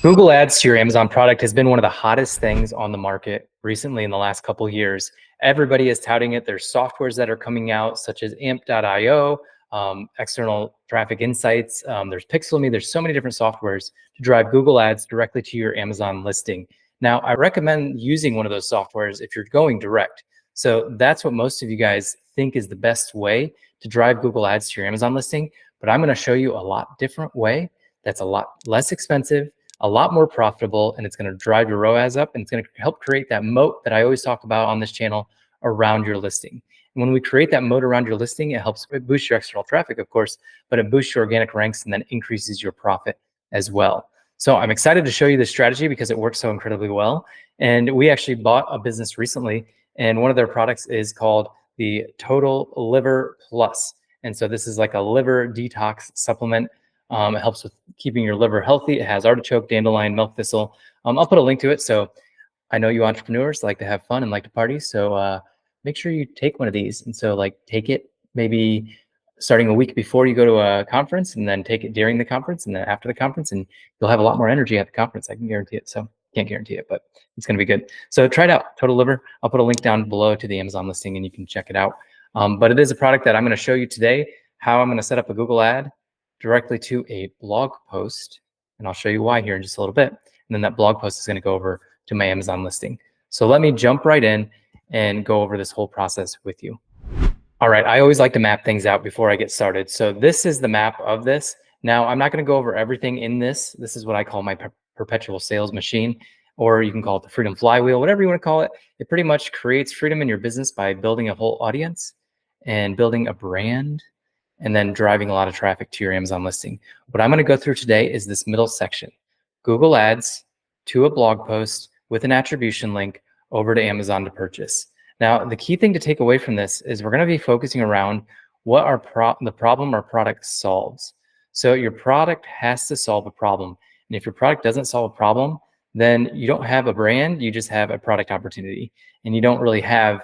Google Ads to your Amazon product has been one of the hottest things on the market recently in the last couple of years. Everybody is touting it. There's softwares that are coming out, such as amp.io, external traffic insights. There's Pixelme. There's so many different softwares to drive Google Ads directly to your Amazon listing. Now, I recommend using one of those softwares if you're going direct. So that's what most of you guys think is the best way to drive Google Ads to your Amazon listing. But I'm going to show you a lot different way that's a lot less expensive, a lot more profitable, and it's going to drive your ROAS up, and it's going to help create that moat that I always talk about on this channel around your listing. And when we create that moat around your listing, it helps boost your external traffic, of course, but it boosts your organic ranks and then increases your profit as well. So I'm excited to show you this strategy because it works so incredibly well. And we actually bought a business recently, and one of their products is called the Total Liver Plus. And so this is like a liver detox supplement. It helps with keeping your liver healthy. It has artichoke, dandelion, milk thistle. I'll put a link to it. So I know you entrepreneurs like to have fun and like to party. So make sure you take one of these. And so like take it maybe starting a week before you go to a conference, and then take it during the conference and then after the conference, and you'll have a lot more energy at the conference. I can guarantee it. So can't guarantee it, but it's going to be good. So try it out, Total Liver. I'll put a link down below to the Amazon listing and you can check it out. But it is a product that I'm going to show you today, how I'm going to set up a Google ad directly to a blog post. And I'll show you why here in just a little bit. And then that blog post is going to go over to my Amazon listing. So let me jump right in and go over this whole process with you. All right, I always like to map things out before I get started. So this is the map of this. Now, I'm not going to go over everything in this. This is what I call my perpetual sales machine, or you can call it the freedom flywheel, whatever you want to call it. It pretty much creates freedom in your business by building a whole audience and building a brand, and then driving a lot of traffic to your Amazon listing. What I'm going to go through today is this middle section: Google Ads to a blog post with an attribution link over to Amazon to purchase. Now, the key thing to take away from this is we're going to be focusing around what the problem our product solves. So your product has to solve a problem. And if your product doesn't solve a problem, then you don't have a brand, you just have a product opportunity. And you don't really have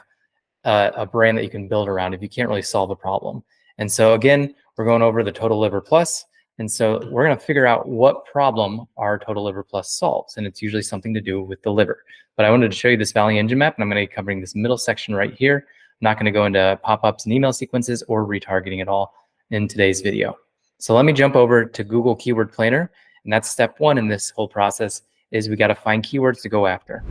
a brand that you can build around if you can't really solve a problem. And so again, we're going over the Total Liver Plus. And so we're going to figure out what problem our Total Liver Plus solves. And it's usually something to do with the liver. But I wanted to show you this Value Engine map, and I'm going to be covering this middle section right here. I'm not going to go into pop-ups and email sequences or retargeting at all in today's video. So let me jump over to Google Keyword Planner. And that's step one in this whole process, is we got to find keywords to go after.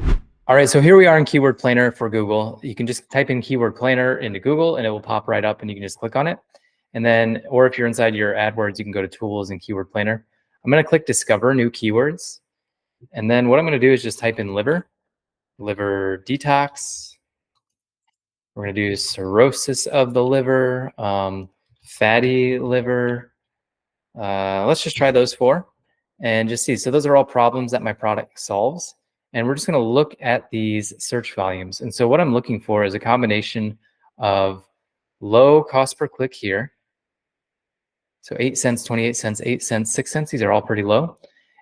All right, so here we are in Keyword Planner for Google. You can just type in Keyword Planner into Google and it will pop right up and you can just click on it. And then, or if you're inside your AdWords, you can go to Tools and Keyword Planner. I'm going to click Discover New Keywords. And then what I'm going to do is just type in liver detox. We're going to do cirrhosis of the liver, fatty liver. Let's just try those four and just see. So those are all problems that my product solves. And we're just going to look at these search volumes. And so what I'm looking for is a combination of low cost per click here. So 8 cents, 28 cents, 8 cents, 6 cents. These are all pretty low.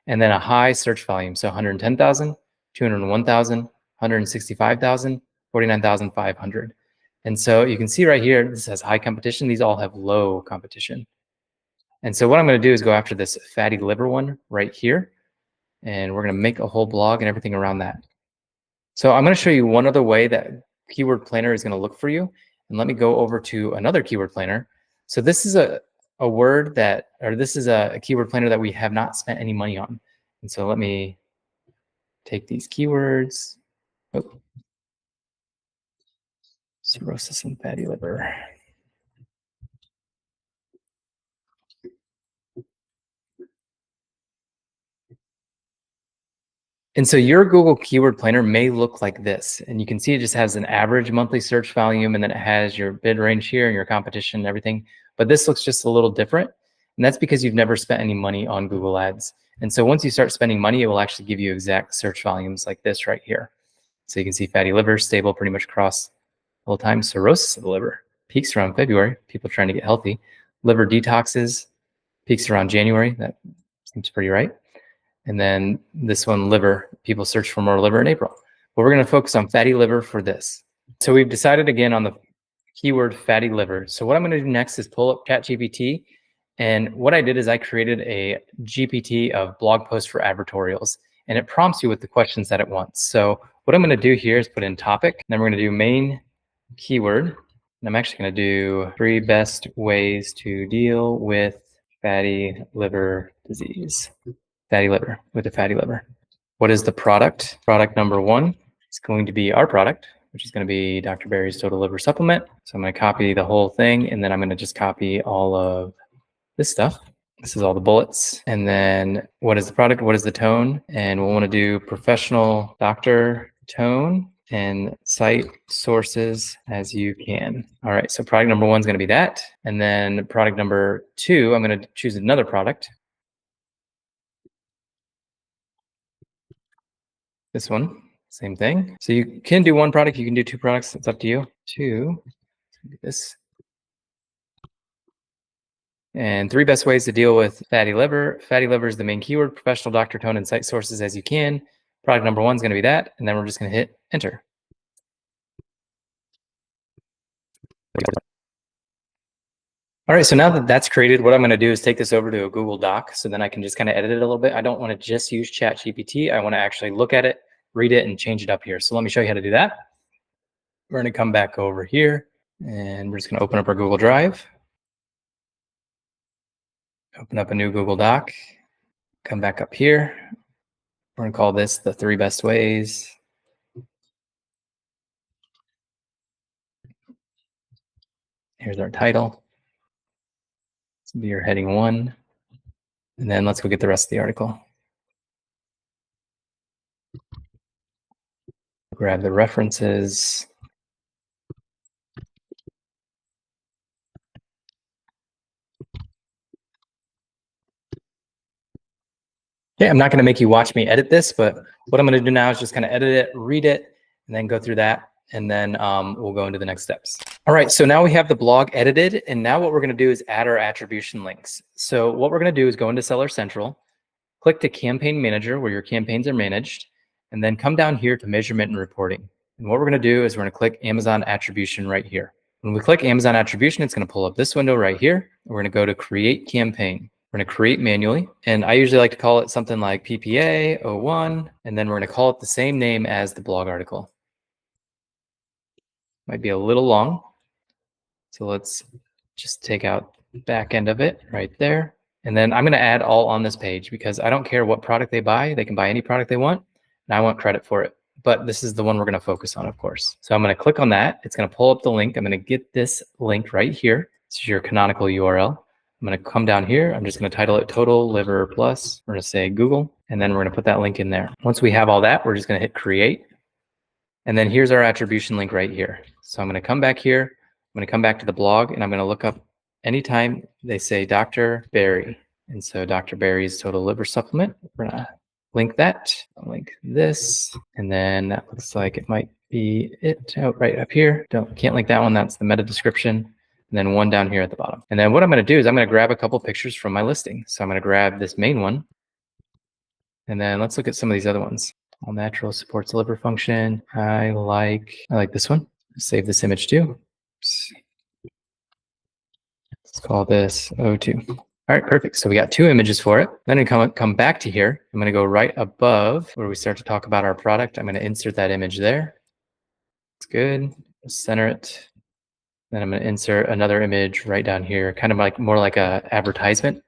And then a high search volume. So 110,000, 201,000, 165,000, 49,500. And so you can see right here, this has high competition. These all have low competition. And so what I'm going to do is go after this fatty liver one right here. And we're going to make a whole blog and everything around that. So I'm going to show you one other way that Keyword Planner is going to look for you. And let me go over to another Keyword Planner. So this is a word that, or this is a Keyword Planner that we have not spent any money on. And so let me take these keywords. Oh. Cirrhosis and fatty liver. And so your Google Keyword Planner may look like this. And you can see it just has an average monthly search volume, and then it has your bid range here and your competition and everything. But this looks just a little different. And that's because you've never spent any money on Google Ads. And so once you start spending money, it will actually give you exact search volumes like this right here. So you can see fatty liver, stable pretty much across the whole time. Cirrhosis of the liver peaks around February, people trying to get healthy. Liver detoxes peaks around January. That seems pretty right. And then this one, liver, people search for more liver in April. But we're going to focus on fatty liver for this. So we've decided again on the keyword fatty liver. So what I'm going to do next is pull up ChatGPT And what I did is I created a GPT of blog posts for advertorials, and it prompts you with the questions that it wants. So what I'm going to do here is put in topic, then we're going to do main keyword. And I'm actually going to do 3 best ways to deal with fatty liver disease. Fatty liver, with a fatty liver. What is the product? Product number 1 is going to be our product, which is going to be Dr. Berry's Total Liver Supplement. So I'm going to copy the whole thing, and then I'm going to just copy all of this stuff. This is all the bullets. And then what is the product? What is the tone? And we'll want to do professional doctor tone and cite sources as you can. All right, so product number 1 is going to be that. And then product number 2, I'm going to choose another product. This one, same thing. So you can do 1 product, you can do 2 products, it's up to you. 2, this. And 3 best ways to deal with fatty liver. Fatty liver is the main keyword, professional doctor tone and cite sources as you can. Product number 1 is going to be that, and then we're just going to hit enter. All right, so now that that's created, what I'm going to do is take this over to a Google Doc, so then I can just kind of edit it a little bit. I don't want to just use ChatGPT. I want to actually look at it, read it, and change it up here. So let me show you how to do that. We're going to come back over here, and we're just going to open up our Google Drive. Open up a new Google Doc. Come back up here. We're going to call this the 3 best ways. Here's our title. This will be your heading 1. And then let's go get the rest of the article. Grab the references. Yeah, I'm not going to make you watch me edit this, but what I'm going to do now is just kind of edit it, read it, and then go through that. And then we'll go into the next steps. All right, so now we have the blog edited. And now what we're going to do is add our attribution links. So what we're going to do is go into Seller Central, click to Campaign Manager where your campaigns are managed, and then come down here to Measurement and Reporting. And what we're going to do is we're going to click Amazon Attribution right here. When we click Amazon Attribution, it's going to pull up this window right here. We're going to go to Create Campaign. We're going to create manually. And I usually like to call it something like PPA 01. And then we're going to call it the same name as the blog article. Might be a little long. So let's just take out the back end of it right there. And then I'm going to add all on this page because I don't care what product they buy. They can buy any product they want. And I want credit for it. But this is the one we're going to focus on, of course. So I'm going to click on that. It's going to pull up the link. I'm going to get this link right here. This is your canonical URL. I'm going to come down here. I'm just going to title it Total Liver Plus. We're going to say Google, and then we're going to put that link in there. Once we have all that, we're just going to hit create. And then here's our attribution link right here. So I'm going to come back here. I'm going to come back to the blog, and I'm going to look up anytime they say Dr. Berry. And so Dr. Berry's Total Liver Supplement. We're going to link that. I'll link this. And then that looks like it might be it right up here. Can't link that one. That's the meta description. And then one down here at the bottom. And then what I'm going to do is I'm going to grab a couple pictures from my listing. So I'm going to grab this main one. And then let's look at some of these other ones. All natural supports liver function. I like this one. Save this image too. Oops. Let's call this O2. All right, perfect. So we got 2 images for it. Then I come back to here. I'm going to go right above where we start to talk about our product. I'm going to insert that image there. It's good. Center it. Then I'm going to insert another image right down here, kind of like more like a advertisement.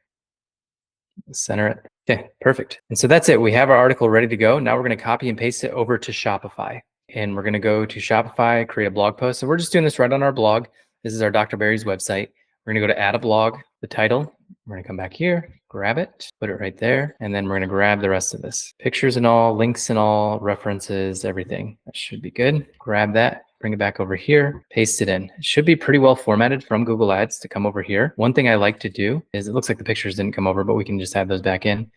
Center it. Okay, perfect. And so that's it. We have our article ready to go. Now we're going to copy and paste it over to Shopify. And we're going to go to Shopify, create a blog post. So we're just doing this right on our blog. This is our Dr. Berry's website. We're going to go to add a blog, the title. We're going to come back here, grab it, put it right there. And then we're going to grab the rest of this. Pictures and all, links and all, references, everything. That should be good. Grab that. Bring it back over here, paste it in. It should be pretty well formatted from Google Ads to come over here. One thing I like to do is, it looks like the pictures didn't come over, but we can just add those back in.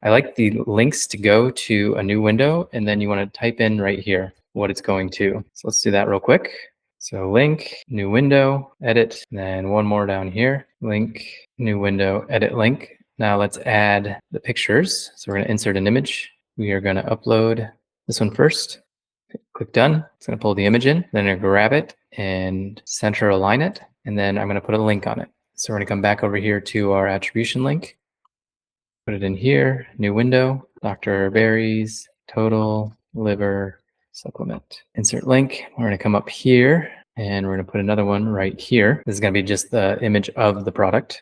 I like the links to go to a new window, and then you want to type in right here what it's going to. So let's do that real quick. So link, new window, edit, and then one more down here. Link, new window, edit link. Now let's add the pictures. So we're going to insert an image. We are going to upload this one first. Click done. It's going to pull the image in. Then I'm going to grab it and center align it. And then I'm going to put a link on it. So we're going to come back over here to our attribution link, put it in here, new window, Dr. Berry's total liver supplement. Insert link. We're going to come up here and we're going to put another one right here. This is going to be just the image of the product.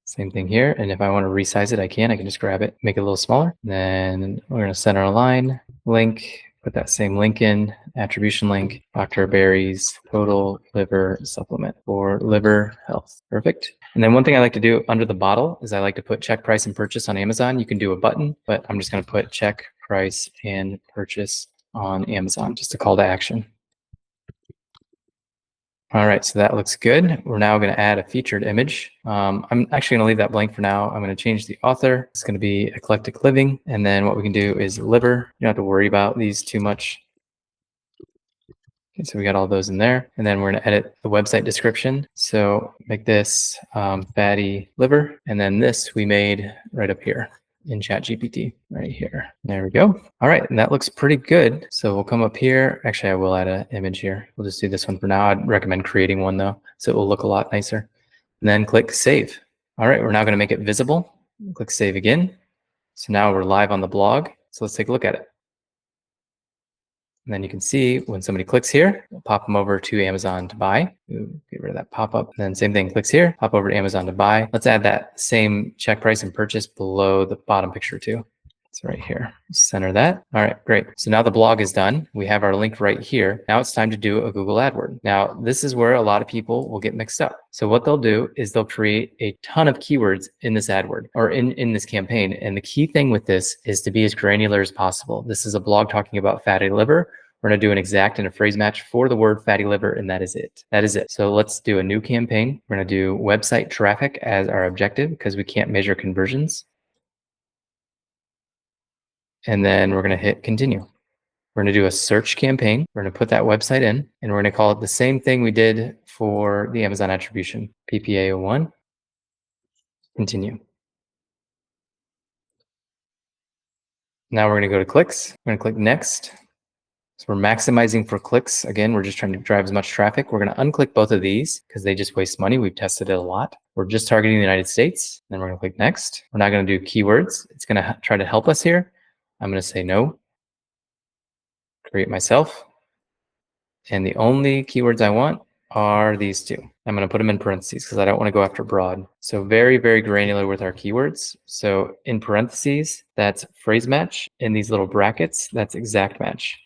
Same thing here. And if I want to resize it, I can just grab it, make it a little smaller. Then we're going to center align, link, put that same link in, attribution link, Dr. Berry's total liver supplement for liver health. Perfect. And then one thing I like to do under the bottle is I like to put check price and purchase on Amazon. You can do a button, but I'm just going to put check price and purchase on Amazon, just a call to action. All right, so that looks good. We're now going to add a featured image. I'm actually going to leave that blank for now. I'm going to change the author. It's going to be Eclectic Living. And then what we can do is liver. You don't have to worry about these too much. Okay, so we got all those in there. And then we're going to edit the website description. So make this fatty liver. And then this we made right up here in ChatGPT right here. There we go. All right, and that looks pretty good. So we'll come up here. Actually, I will add an image here. We'll just do this one for now. I'd recommend creating one though, so it will look a lot nicer. And then click save. All right, we're now gonna make it visible. Click save again. So now we're live on the blog. So let's take a look at it. And then you can see when somebody clicks here, we'll pop them over to Amazon to buy. Ooh, get rid of that pop-up. And then same thing, clicks here, pop over to Amazon to buy. Let's add that same check price and purchase below the bottom picture too. It's right here. Center that. All right, great. So now the blog is done. We have our link right here. Now it's time to do a Google AdWord. Now, this is where a lot of people will get mixed up. So what they'll do is they'll create a ton of keywords in this AdWord or in this campaign. And the key thing with this is to be as granular as possible. This is a blog talking about fatty liver. We're going to do an exact and a phrase match for the word fatty liver, and that is it. That is it. So let's do a new campaign. We're going to do website traffic as our objective because we can't measure conversions. And then we're going to hit continue. We're going to do a search campaign. We're going to put that website in, and we're going to call it the same thing we did for the Amazon attribution, PPA01. Continue. Now we're going to go to clicks. We're going to click next. So we're maximizing for clicks. Again, we're just trying to drive as much traffic. We're going to unclick both of these because they just waste money. We've tested it a lot. We're just targeting the United States. Then we're going to click next. We're not going to do keywords. It's going to try to help us here. I'm going to say no. Create myself. And the only keywords I want are these two. I'm going to put them in parentheses because I don't want to go after broad. So very, very granular with our keywords. So in parentheses, that's phrase match. In these little brackets, that's exact match.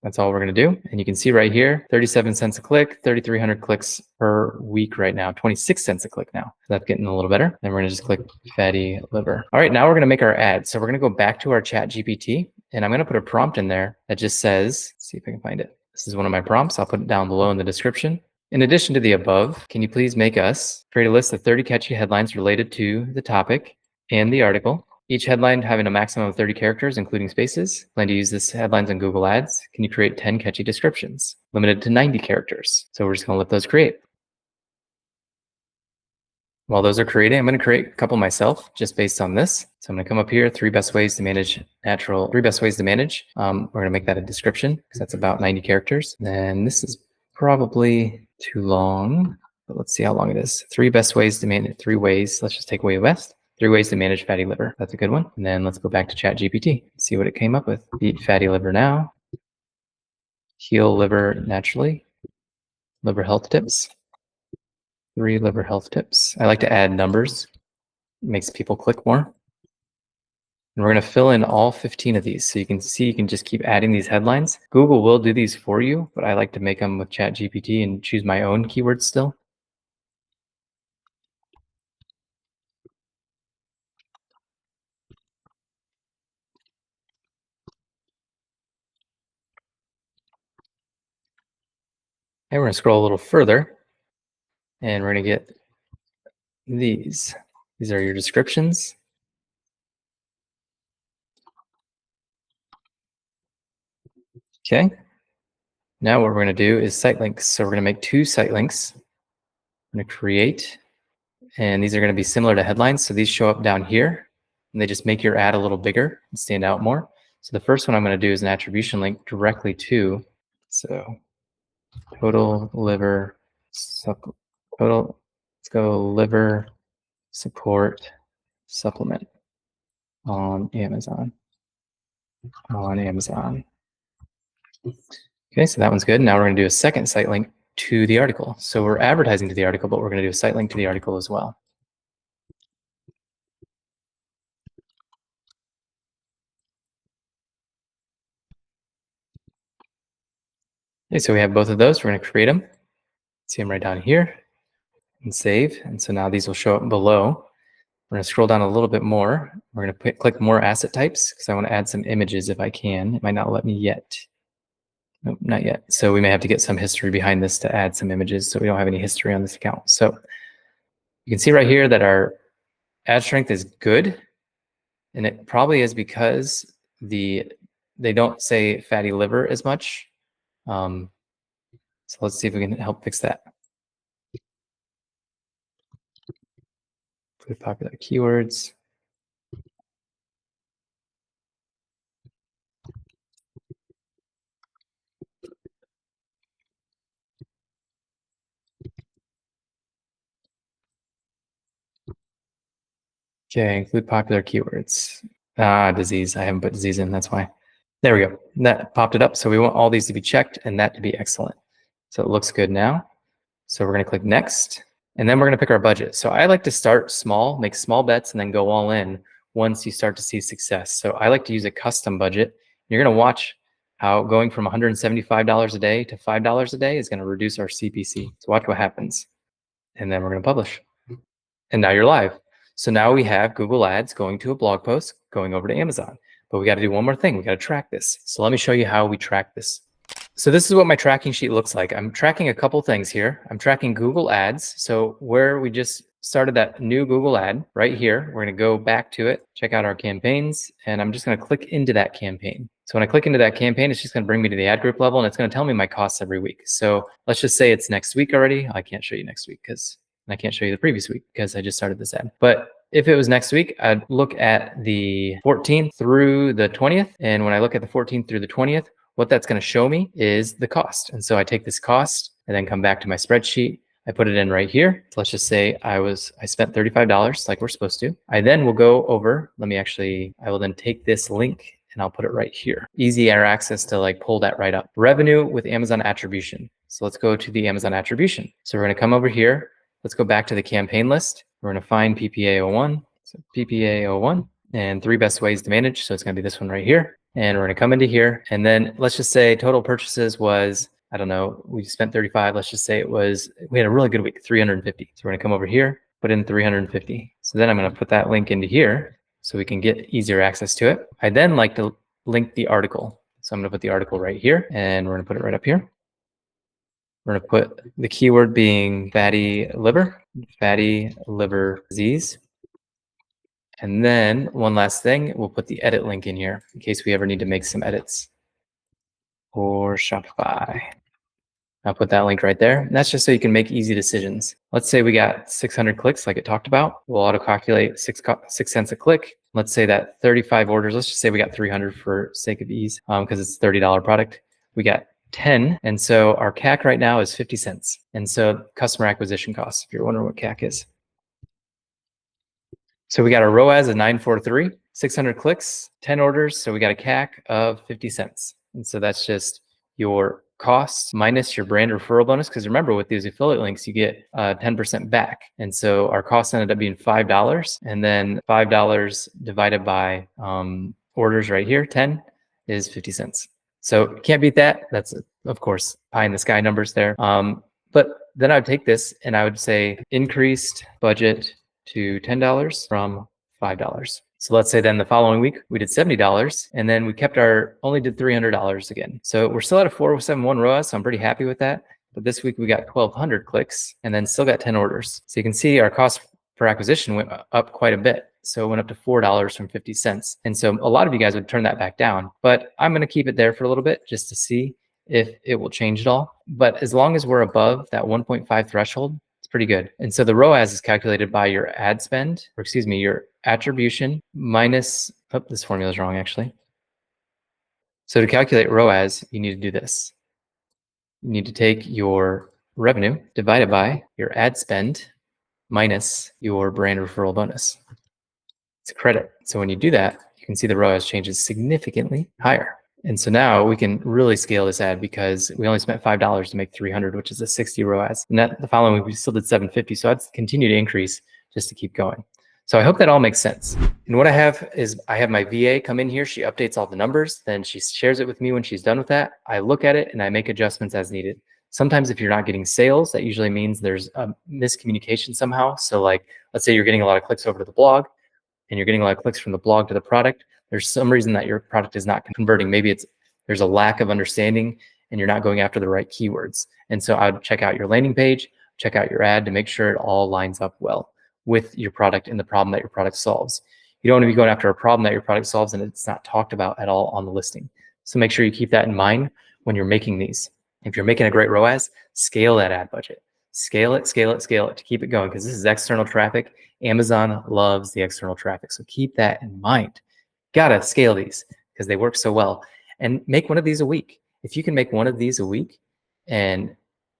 That's all we're going to do. And you can see right here, 37 cents a click, 3,300 clicks per week right now, 26 cents a click now. So that's getting a little better. And we're going to just click fatty liver. All right, now we're going to make our ad. So we're going to go back to our ChatGPT, and I'm going to put a prompt in there that just says, let's see if I can find it. This is one of my prompts. I'll put it down below in the description. In addition to the above, can you please make us create a list of 30 catchy headlines related to the topic and the article? Each headline having a maximum of 30 characters, including spaces. Plan to use this headlines on Google Ads. Can you create 10 catchy descriptions? Limited to 90 characters. So we're just going to let those create. While those are creating, I'm going to create a couple myself just based on this. So I'm going to come up here, 3 best ways to manage. We're going to make that a description because that's about 90 characters. Then this is probably too long, but let's see how long it is. 3 best ways to manage, 3 ways. Let's just take away best. 3 ways to manage fatty liver. That's a good one. And then let's go back to ChatGPT, see what it came up with. Beat fatty liver now. Heal liver naturally. Liver health tips. 3 liver health tips. I like to add numbers. It makes people click more. And we're going to fill in all 15 of these. So you can see, you can just keep adding these headlines. Google will do these for you, but I like to make them with ChatGPT and choose my own keywords still. And we're going to scroll a little further, and we're going to get these. These are your descriptions. Okay. Now what we're going to do is site links. So we're going to make 2 site links. I'm going to create, and these are going to be similar to headlines. So these show up down here, and they just make your ad a little bigger and stand out more. So the first one I'm going to do is an attribution link directly to. So total liver total, let's go liver support supplement on Amazon. Okay, so that one's good. Now we're going to do a second site link to the article. So we're advertising to the article, but we're going to do a site link to the article as well. Okay, so we have both of those. We're going to create them. See them right down here and save. And so now these will show up below. We're going to scroll down a little bit more. We're going to click more asset types because I want to add some images if I can. It might not let me yet. Nope, not yet. So we may have to get some history behind this to add some images. So we don't have any history on this account. So you can see right here that our ad strength is good. And it probably is because they don't say fatty liver as much. So let's see if we can help fix that. Put popular keywords. Okay, include popular keywords. Disease. I haven't put disease in, that's why. There we go. That popped it up. So we want all these to be checked and that to be excellent. So it looks good now. So we're going to click next. And then we're going to pick our budget. So I like to start small, make small bets, and then go all in once you start to see success. So I like to use a custom budget. You're going to watch how going from $175 a day to $5 a day is going to reduce our CPC. So watch what happens. And then we're going to publish. And now you're live. So now we have Google Ads going to a blog post, going over to Amazon. But we got to do one more thing. We got to track this. So let me show you how we track this. So this is what my tracking sheet looks like. I'm tracking a couple things here. I'm tracking Google Ads. So where we just started that new Google ad right here, we're going to go back to it, check out our campaigns, and I'm just going to click into that campaign. So when I click into that campaign, it's just going to bring me to the ad group level, and it's going to tell me my costs every week. So let's just say it's next week already. I can't show you next week because I can't show you the previous week because I just started this ad. But if it was next week, I'd look at the 14th through the 20th. And when I look at the 14th through the 20th, what that's going to show me is the cost. And so I take this cost and then come back to my spreadsheet. I put it in right here. So let's just say I spent $35 like we're supposed to. I then will go over, I will then take this link and I'll put it right here. Easy air access to like pull that right up. Revenue with Amazon attribution. So let's go to the Amazon attribution. So we're going to come over here. Let's go back to the campaign list. We're going to find PPA01. So PPA01 and 3 best ways to manage. So it's going to be this one right here. And we're going to come into here. And then let's just say total purchases was, I don't know, we spent 35. Let's just say we had a really good week, 350. So we're going to come over here, put in 350. So then I'm going to put that link into here so we can get easier access to it. I then like to link the article. So I'm going to put the article right here and we're going to put it right up here. We're going to put the keyword being fatty liver disease. And then one last thing, we'll put the edit link in here in case we ever need to make some edits for Shopify. I'll put that link right there. And that's just so you can make easy decisions. Let's say we got 600 clicks like it talked about. We'll auto calculate 6 cents a click. Let's say that 35 orders, let's just say we got 300 for sake of ease because it's a $30 product. We got 10. And so our CAC right now is 50 cents. And so customer acquisition costs, if you're wondering what CAC is. So we got a ROAS of 943, 600 clicks, 10 orders. So we got a CAC of 50 cents. And so that's just your cost minus your brand referral bonus. Because remember, with these affiliate links, you get 10% back. And so our cost ended up being $5. And then $5 divided by orders right here, 10 is 50 cents. So can't beat that. That's, of course, pie in the sky numbers there. But then I would take this and I would say increased budget to $10 from $5. So let's say then the following week we did $70 and then we only did $300 again. So we're still at a 471 ROAS. So I'm pretty happy with that. But this week we got 1,200 clicks and then still got 10 orders. So you can see our cost per acquisition went up quite a bit. So it went up to $4 from 50 cents. And so a lot of you guys would turn that back down, but I'm going to keep it there for a little bit just to see if it will change at all. But as long as we're above that 1.5 threshold, it's pretty good. And so the ROAS is calculated by your ad spend, or excuse me, your attribution minus, this formula is wrong actually. So to calculate ROAS, you need to do this. You need to take your revenue divided by your ad spend minus your brand referral bonus. It's a credit. So when you do that, you can see the ROAS changes significantly higher. And so now we can really scale this ad because we only spent $5 to make 300, which is a 60 ROAS. And that the following week we still did 750. So I'd continue to increase just to keep going. So I hope that all makes sense. And what I have is I have my VA come in here. She updates all the numbers. Then she shares it with me when she's done with that. I look at it and I make adjustments as needed. Sometimes if you're not getting sales, that usually means there's a miscommunication somehow. So like, let's say you're getting a lot of clicks over to the blog and you're getting a lot of clicks from the blog to the product. There's some reason that your product is not converting. Maybe there's a lack of understanding and you're not going after the right keywords. And so I would check out your landing page, check out your ad to make sure it all lines up well with your product and the problem that your product solves. You don't want to be going after a problem that your product solves and it's not talked about at all on the listing. So make sure you keep that in mind when you're making these. If you're making a great ROAS, scale that ad budget. Scale it, scale it, scale it to keep it going because this is external traffic. Amazon loves the external traffic. So keep that in mind. Gotta scale these because they work so well. And make one of these a week. If you can make one of these a week, and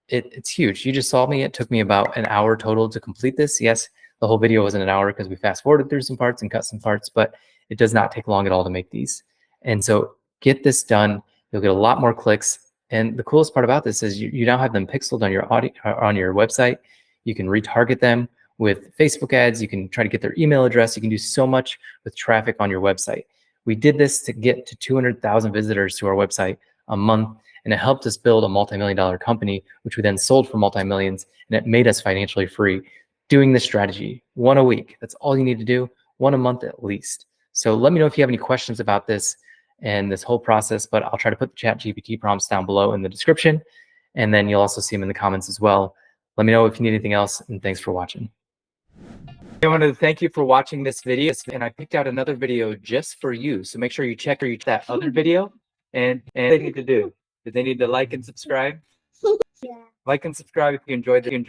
it's huge. You just saw me. It took me about an hour total to complete this. Yes, the whole video wasn't an hour because we fast forwarded through some parts and cut some parts, but it does not take long at all to make these. And so get this done. You'll get a lot more clicks. And the coolest part about this is you now have them pixeled on your on your website. You can retarget them with Facebook ads. You can try to get their email address. You can do so much with traffic on your website. We did this to get to 200,000 visitors to our website a month, and it helped us build a multi-million-dollar company, which we then sold for multi-millions, and it made us financially free. Doing this strategy, one a week, that's all you need to do, one a month at least. So let me know if you have any questions about this and this whole process, but I'll try to put the ChatGPT prompts down below in the description, and then you'll also see them in the comments as well. Let me know if you need anything else, and thanks for watching. I want to thank you for watching this video, and I picked out another video just for you. So make sure you check that other video, and they need to do. They need to like and subscribe. Yeah. Like and subscribe if you enjoyed it.